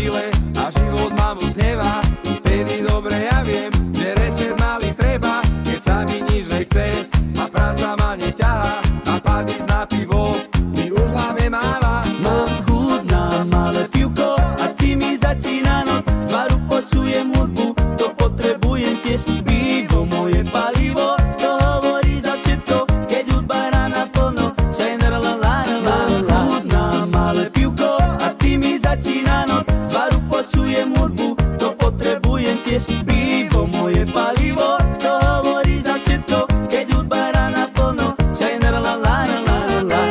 chvíle a život ma moc hnevá. Vtedy dobre ja viem, že reset mali treba, keď sa mi nič nechce a práca ma neťahá. Napadí na pivo, mi už hlave máva. Mám chuť na malé pivko a ty mi začína noc. Z baru počujem hudbu, to potrebujem tiež. Pivo moje palivo, to hovorí za všetko, keď hudba hrá naplno. Shiner la la la la. Mám chuť na malé pivko a ty mi začína noc. Z baru počujem hudbu, to potrebujem tiež. Pivo moje palivo, to hovorí za všetko, keď hudba hrá naplno. Shiner la la la la la.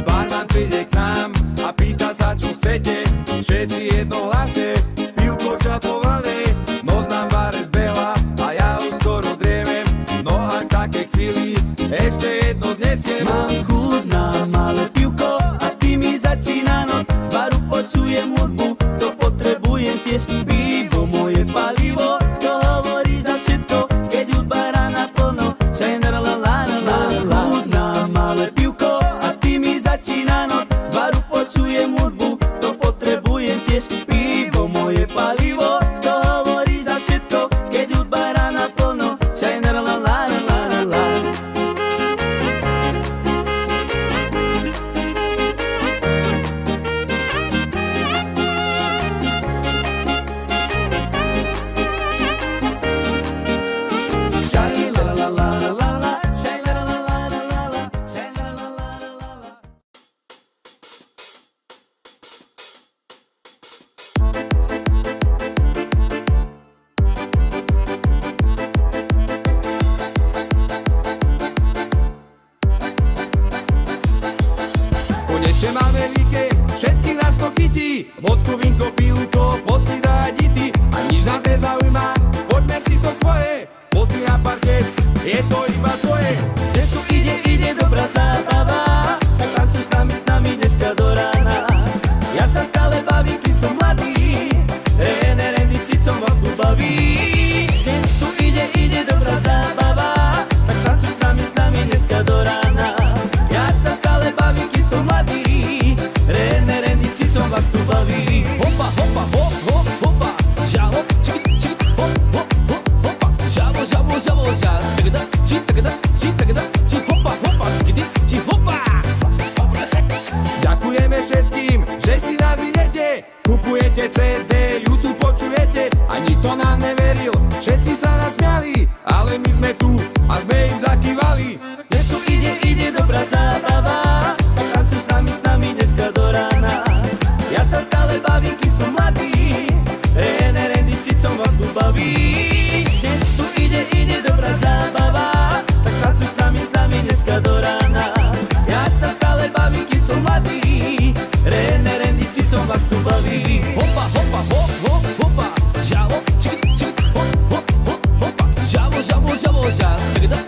Barman príde k nám a pýta sa, čo chcete. Všetci jednohlasne, pivko ča povane. Noc nám bare zbehla a ja už skoro driemem. No a v takej chvíli ešte jedno znesiem. Mám chuť na malé pivko a ty mi začína noc. Z baru počujem hudbu, to potrebujem tiež. Pivo moje palivo, to hovorí za všetko, keď hudba hrá naplno. Shiner la la la la. Mám chuť na malé pivko a ty mi začína noc. Z baru počujem hudbu, to potrebujem tiež. Pivo moje palivo, to hovorí za všetko, keď hudba hrá naplno. Shiner la la la la la. Shiny la la la la la la, shiny la la la la la la, shiny la la la la la la. Konečne máme víkend, všetkých nás to chytí. Vodku, vínko, pivko, poď si dať ity. A nič nás nezaujíma, poďme si to svoje. Poďme na parket, je to iba tvoje. Dnes tu ide dobrá zábava, tak tancuj s nami dneska do rána. Ja sa stále bavím, keď som mladý, Randy s Cicom vás tu baví. Dnes tu ide dobrá zábava, tak tancuj s nami dneska do rána. Ja sa stále bavím, keď som mladý, Randy s Cicom vás tu baví. Hopa, hopa, hop, hop, hopa, žalo, čik, čik, hop, hop, hop, hopa, žalo, žalo, žalo, žalo, tagada, či, hopa, hopa, kedy, či, hopa. Ďakujeme všetkým, že si nás idete. Kupujete CD, YouTube počujete. Ani to nám neveril, všetci sa nás smiali. Ale my sme tu a sme im zakývali. Dnes tu ide dobrá zábava, tak tancuj s nami dneska do rána. Ja sa stále bavím, keď som mladý, Randy s Cicom vás tu baví. Dnes tu ide dobrá zábava, tak tancuj s nami dneska do rána. Ja sa stále bavím, keď som mladý, Randy s Cicom vás tu baví. Hopa, hopa, hop, hop, hopa, žalo, čik, čik, hop, hop, hop, hopa, žalo, žalo, žalo, žalo, tagada,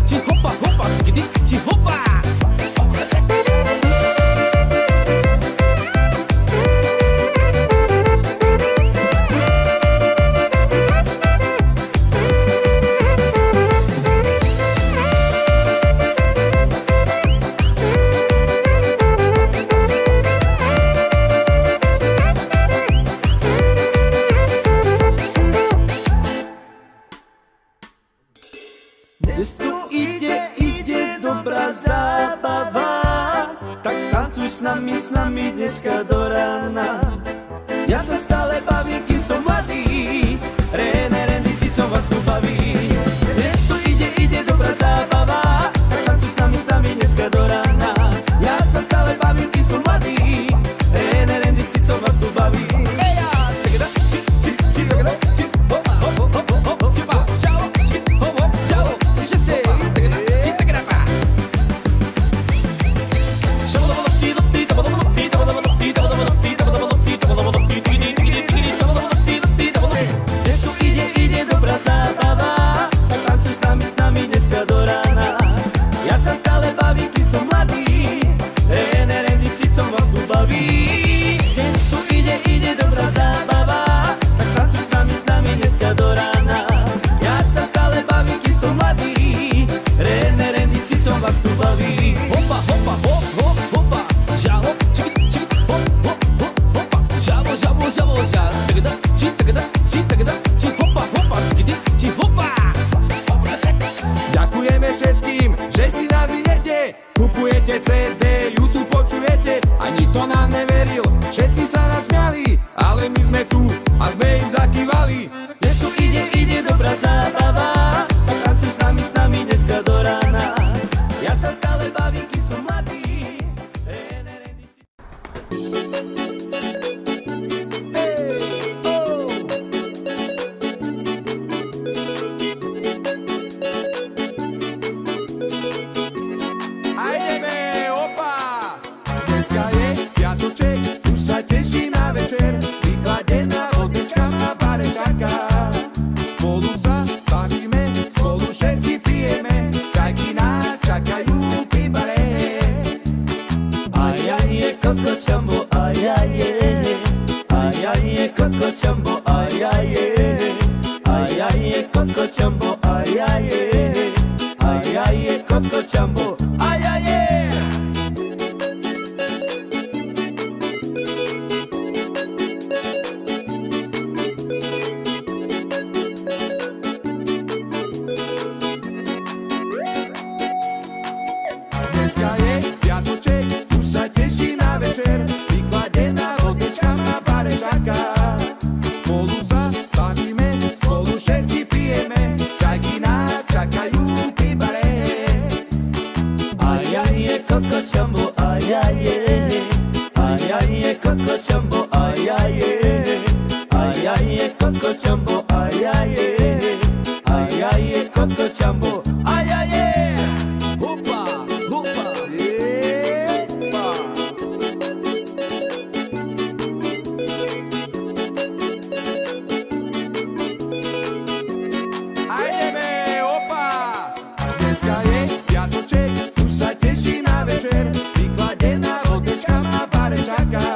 či, hopa, hopa, kedy, či, hopa. Dnes tu ide dobrá zábava, tak tancuj s nami dneska do rána. Ja sa stále bavím, kým som mladý, Randy s Cicom vás tu baví. Dnes tu ide dobrá zábava, tak tancuj s nami dneska do rána. Ja sa stále bavím, kým som mladý, Randy s Cicom vás tu baví. Eja, tagada, či, tagada, či, hop, hop, hop, hop, hop, hop, čipa, žalo, či, hop, hop, žalo, si, tagada, či, tagada, pa. Žalo, voža, tagada, či hopa, či hopa. Ďakujeme všetkým, že si nás vidíte. Kupujete CD, YouTube počujete. A nikto nám neveril, všetci sa nás smiali. Ale my sme tu a sme im zakývali. Dnes tu ide dobrá zábava. Tak tancuj s nami dneska do rána. Ja sa stále bavím, kým som mladý. Dneska je piatoček, už sa teší na večer. Vychladená vodečka na bare čaká. Spolu sa bavíme, spolu všetci pijeme. Čajky nás čakajú pri bare. Ajaje, Coco Jumbo, ajaje. Ajaje, Coco Jumbo, ajaje. Ajaje, Coco Jumbo, ajaje. Ajaje, Coco Jumbo, ajaje. Dneska je piatoček, už sa teší na večer. Vychladená vodečka na bare čaká. Spolu sa bavíme, spolu všetci pijeme. Čajky nás čakajú pri bare. Ajaje, Coco Jumbo, ajaje. Ajaje, Coco Jumbo, ajaje. Ajaje, Coco Jumbo, ajaje. Ajaje, Coco Jumbo, ajaje. Dneska je piatoček, už sa teší na večer. Vychladená vodečka na bare čaká.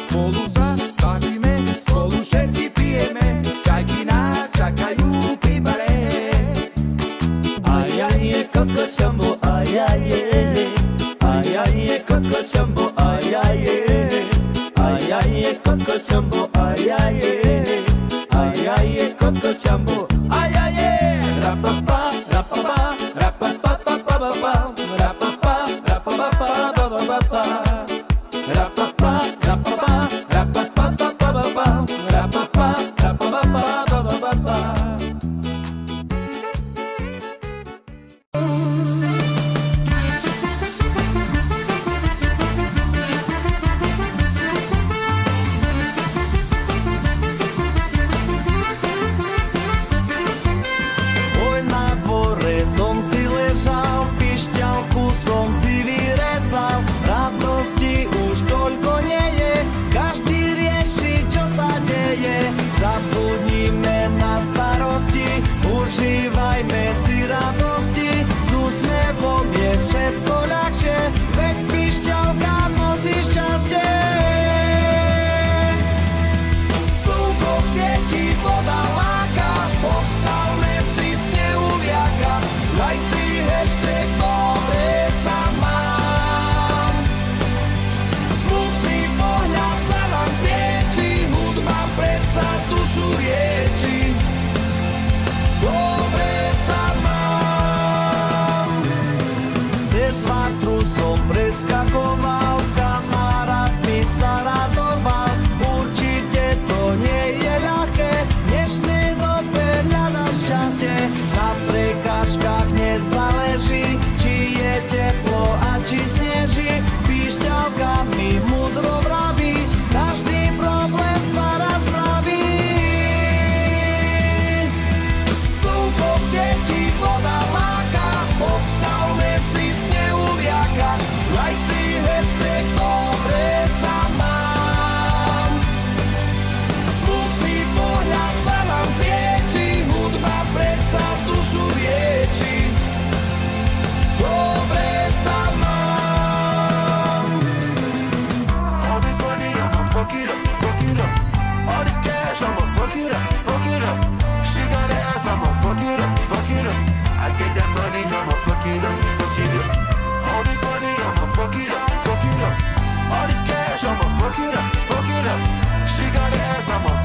Spolu sa bavíme, spolu všetci pijeme. Čajky nás čakajú pri bare. Ajaje, Coco Jumbo, ajaje. Ajaje, Coco Jumbo, ajaje. Ajaje, Coco Jumbo, ajaje. Ajaje, Coco Jumbo, ajaje. Rapapa, rapapa, rapapa, rapapa, rapapa, rapapa, rapapa, rapapa, rapapa, rapapa, rapapa, rapapa. sama